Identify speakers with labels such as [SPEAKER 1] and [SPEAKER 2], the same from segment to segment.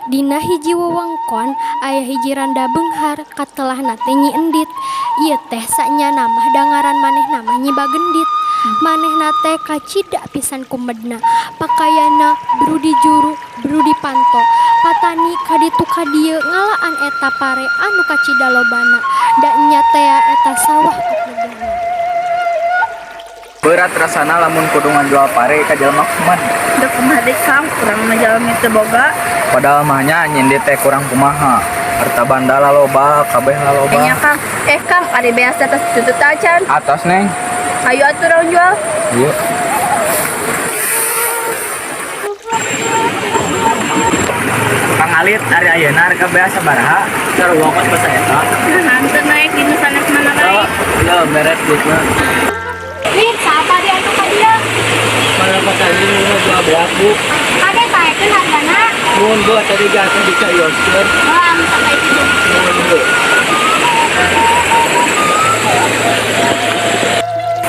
[SPEAKER 1] Dina hiji wewengkon aya hiji randa beunghar katelahna teh Nyi Endit. Ieu teh sanya namah dangaran manehna mah Nyi Bagendit. Manehna teh kacida pisan kumedna. Pakaiana brudi juru, brudi panto. Patani kaditu kadieu ngalaan eta pare anu kacida lobana. Da nya teh eta sawah kaplegana.
[SPEAKER 2] Berat rasana lamun kudu ngajual pare ka jalma kuman.
[SPEAKER 3] Dek kumaha deui Kang, kurang majalmi teu boga.
[SPEAKER 2] Padahal mahnya nyindit teh kurang kumaha. Harta banda loba, kabeh loba.
[SPEAKER 3] Nya Kang, Kang, ari beas atas tutut acan.
[SPEAKER 2] Atas neng.
[SPEAKER 3] Ayo atuh urang jual.
[SPEAKER 2] Ieu. Kang Alit, ari ayeuna harga beas sabaraha? Sarua kos basa eta.
[SPEAKER 3] Hanteu naik dinu sanes mana naik.
[SPEAKER 2] Ya, beres duitna.
[SPEAKER 1] Ih, saapa di atuh ka dieu?
[SPEAKER 2] Mana pas aja lu 12 Bu.
[SPEAKER 1] Kade taekeun hargana?
[SPEAKER 2] Mun Bu tadi jatuh di kioskeun.
[SPEAKER 1] Bang, sampai itu.
[SPEAKER 2] Mun Bu.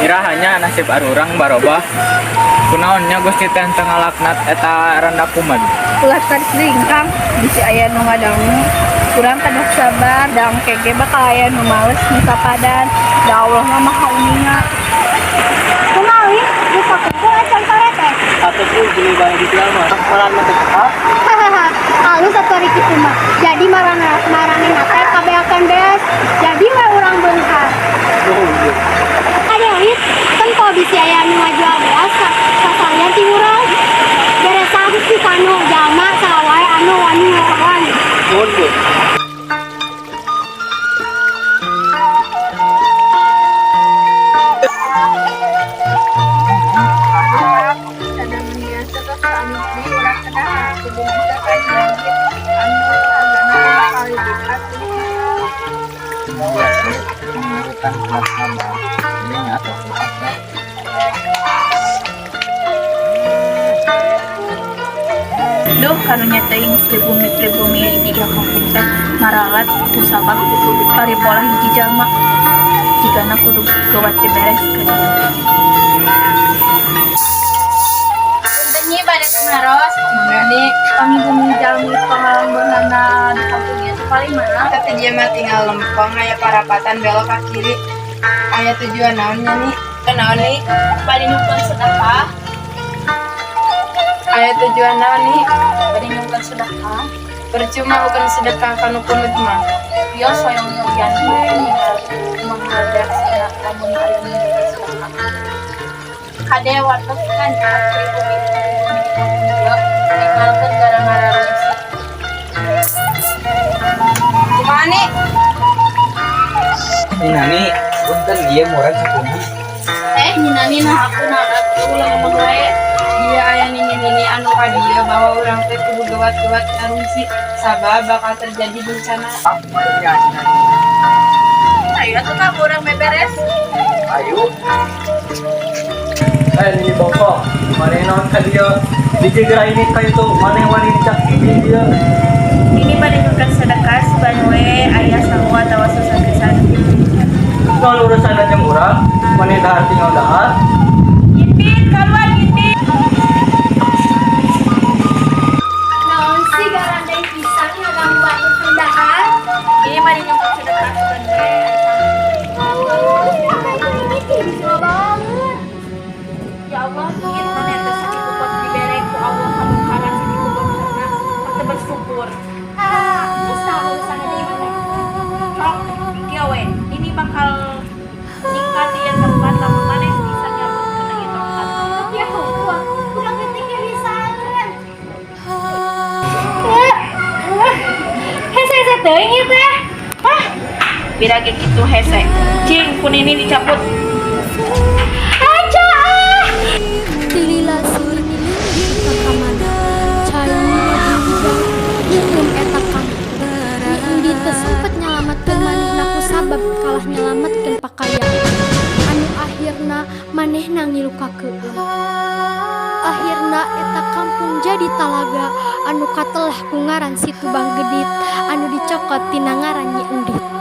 [SPEAKER 2] Irahanya nasib arurang baroba. Kunaonnya Gusti teh teu ngalaknat eta randa kumed.
[SPEAKER 3] Ulah tering Kang, bisi aya nu ngadangu. Kurang kada sabar, dang kege bakal aya nu males nu sapadan. Da Allah mah maha uninga.
[SPEAKER 1] Kumawi, geus sakumpul acan sore teh.
[SPEAKER 2] Atuh Bu beli bae di Ciamat. Maran mah teu cekap.
[SPEAKER 1] Hahaha, halus atuh kitu mah. Jadi marana teh kabeakan beas. Jadi mah urang beungkar. Ade wit, kan kau bisi aya nu ngajual beas sasalian ti urang. Beres sagus ti kanu jalma sawae anu wani ngelawan.
[SPEAKER 2] Nuhun Bu.
[SPEAKER 3] Kada biasa tos anu di urang kedah kudu bisa kajian anu hargana kali lipat.
[SPEAKER 2] Menurutkan nama ini atau apa?
[SPEAKER 3] Duh, karunya teuing pribumi hiji kampung teh maralat ku sabab ari pola hiji jalma. Jigana kudu gawat dibereskeun. Punten nyi bade kumaros, mangga kami bumi jalmi pengalaman beunghana di kampung ieu paling mana?
[SPEAKER 4] Tapi dia mah tinggal lempeng aya parapatan belok ke kiri. Aya tujuan naonnya nih? Kenaon nih?
[SPEAKER 3] Bade nyumpun sedekah,
[SPEAKER 4] Aya tujuan naon nih?
[SPEAKER 3] bade nyumpun sedekah.
[SPEAKER 4] Percuma bukan sedekah kanu kunut mah.
[SPEAKER 3] Yo soyong nyobian we ninggal menghadap sana lamun ari nyumpun sedekah. Kade wartos kan pribumi ninggalkeun gara-gara rezeki.
[SPEAKER 4] Kumaha nih?
[SPEAKER 2] Ini punten ieu murah sakumaha.
[SPEAKER 3] Nyinani nah aku narat ulah ngomong wae.
[SPEAKER 4] Dia aya nini anu ka dieu bahwa urang teh kudu gawat-gawat ngarungsi sabab bakal terjadi bencana.
[SPEAKER 3] Ayo atuh Kang urang beberes.
[SPEAKER 2] Ayo. Ini boko, mana non kalian dijaga ini kayak itu mana wani cak ini dia.
[SPEAKER 3] Ini bade nyumpun sedekah seban we aya sarua tawa sasagesan.
[SPEAKER 2] Kalau urusan aja murah, mana dahar tinggal dahar.
[SPEAKER 3] Gipit kaluar gipit.
[SPEAKER 1] Naon sih garandai pisang ngaganggu atuh sundahan?
[SPEAKER 3] Ini bade nyumpun sedekah seban we
[SPEAKER 1] Bisa banget.
[SPEAKER 3] ya Allah ingin mana yang sakitu pot dibere ku Allah kamu karan sakitu pot karena kita bersyukur.
[SPEAKER 1] Terus tahu urusan ini mana?
[SPEAKER 3] Sok kieu we ini bakal ningkat di tempat lamun mana yang bisa nyambut kena ieu tongkat.
[SPEAKER 1] Ya Allah, udah ketinggi bisa kan? Hese teuing ieu teh. Hah?
[SPEAKER 3] Bira ge kitu hese. Cing kun ini dicabut.
[SPEAKER 1] Aja ah. Tilila sini ka kamana. Cayuna diundang jeung eta kang. Indi teu sempet nyalametkeun manehna ku sabab kalah nyalametkeun pakaian. Anu akhirna manehna ngilukakeun. akhirna eta kampung jadi talaga anu katelah ku ngaran si Tubang Gedit anu dicokot tina ngaran Nyi Endit.